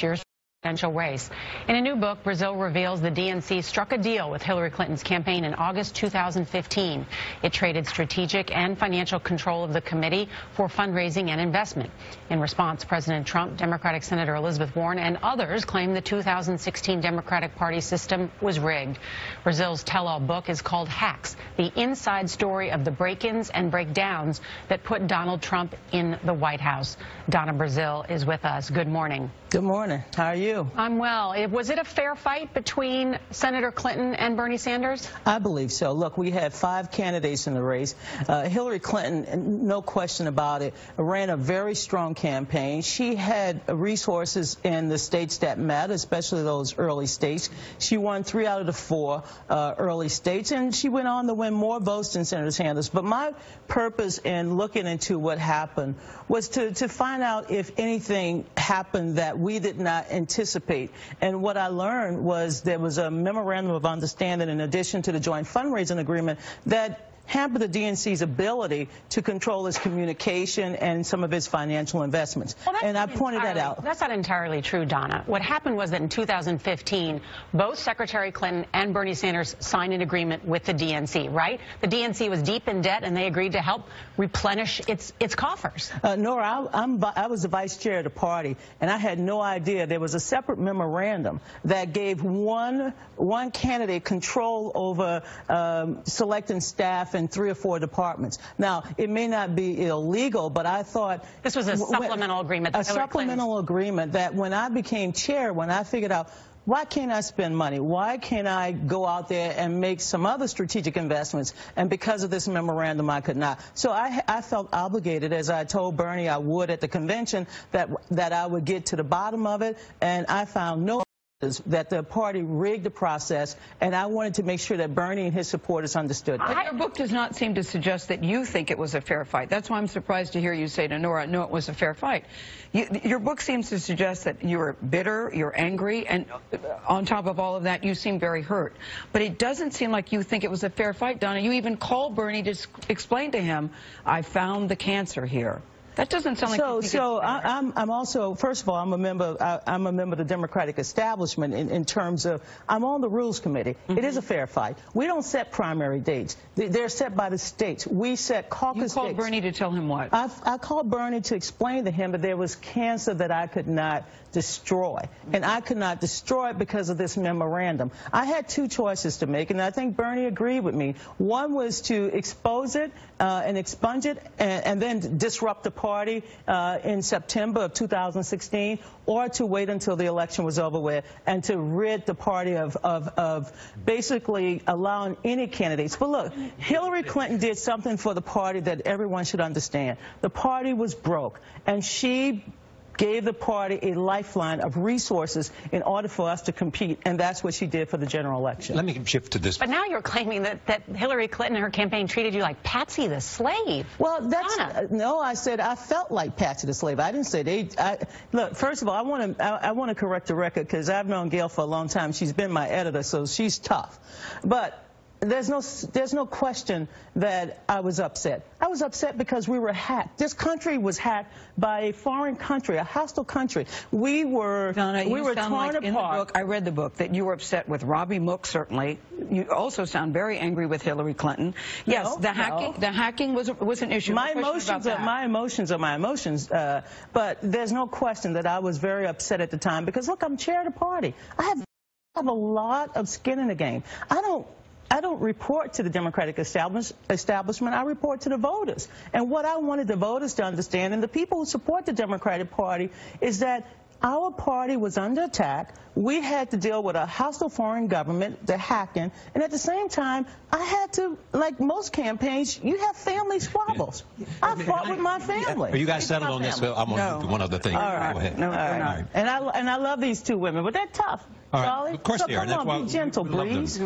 next year's presidential race. In a new book, Brazile reveals the DNC struck a deal with Hillary Clinton's campaign in August 2015. It traded strategic and financial control of the committee for fundraising and investment. In response, President Trump, Democratic Senator Elizabeth Warren, and others claimed the 2016 Democratic Party system was rigged. Brazile's tell-all book is called Hacks, the inside story of the break-ins and breakdowns that put Donald Trump in the White House. Donna Brazile is with us. Good morning. Good morning. How are you? I'm well. Was it a fair fight between Senator Clinton and Bernie Sanders? I believe so. Look, we had 5 candidates in the race. Hillary Clinton, no question about it, ran a very strong campaign. She had resources in the states that matter, especially those early states. She won 3 out of the 4 early states, and she went on to win more votes than Senator Sanders. But my purpose in looking into what happened was to find out if anything happened that we did not anticipate. And what I learned was there was a memorandum of understanding in addition to the joint fundraising agreement that hampered the DNC's ability to control its communication and some of its financial investments. And I pointed that out. That's not entirely true, Donna. What happened was that in 2015, both Secretary Clinton and Bernie Sanders signed an agreement with the DNC, right? The DNC was deep in debt, and they agreed to help replenish its coffers. Nora, I was the vice chair of the party, and I had no idea there was a separate memorandum that gave one candidate control over selecting staff in 3 or 4 departments. Now, it may not be illegal, but I thought this was a supplemental agreement. A supplemental agreement that when I became chair, when I figured out, why can't I spend money? Why can't I go out there and make some other strategic investments? And because of this memorandum, I could not. So I felt obligated, as I told Bernie I would at the convention, that I would get to the bottom of it, and I found no that the party rigged the process, and I wanted to make sure that Bernie and his supporters understood. But your book does not seem to suggest that you think it was a fair fight. That's why I'm surprised to hear you say to Nora, no, it was a fair fight. Your book seems to suggest that you're bitter, you're angry, and on top of all of that, you seem very hurt. But it doesn't seem like you think it was a fair fight, Donna. You even called Bernie to explain to him, I found the cancer here. That doesn't sound like I'm also, first of all, I'm a member of the Democratic establishment in terms of, I'm on the Rules Committee. It is a fair fight. We don't set primary dates. They're set by the states. We set caucus dates. You called Bernie to tell him what? I called Bernie to explain to him that there was cancer that I could not destroy. And I could not destroy it because of this memorandum. I had 2 choices to make, and I think Bernie agreed with me. One was to expose it and expunge it and then disrupt the party in September of 2016, or to wait until the election was over with and to rid the party of basically allowing any candidates. But look, Hillary Clinton did something for the party that everyone should understand. The party was broke, and she gave the party a lifeline of resources in order for us to compete, and that's what she did for the general election. Let me shift to this. But now you're claiming that Hillary Clinton and her campaign treated you like Patsy the slave. Well, no, I said I felt like Patsy the slave. I didn't say look, first of all, I want to correct the record, because I've known Gail for a long time. She's been my editor, so she's tough. But there's no question that I was upset. I was upset because we were hacked. This country was hacked by a foreign country, a hostile country. We were Donna, we were torn like apart. In the book, I read the book, that you were upset with Robbie Mook, certainly. You also sound very angry with Hillary Clinton. Yes, the hacking was an issue. My emotions are my emotions, but there's no question that I was very upset at the time because, look, I'm chair of the party. I have a lot of skin in the game. I don't report to the Democratic establishment. I report to the voters. And what I wanted the voters to understand, and the people who support the Democratic Party, is that our party was under attack. We had to deal with a hostile foreign government, the hacking, and at the same time, I had to, like most campaigns, you have family squabbles. I fought with my family. You guys settled on this. I'm going to do one other thing. All right. Go ahead. No, all right. And I love these 2 women, but they're tough. All right. Charlie, Of course they are. Come on, be gentle, please.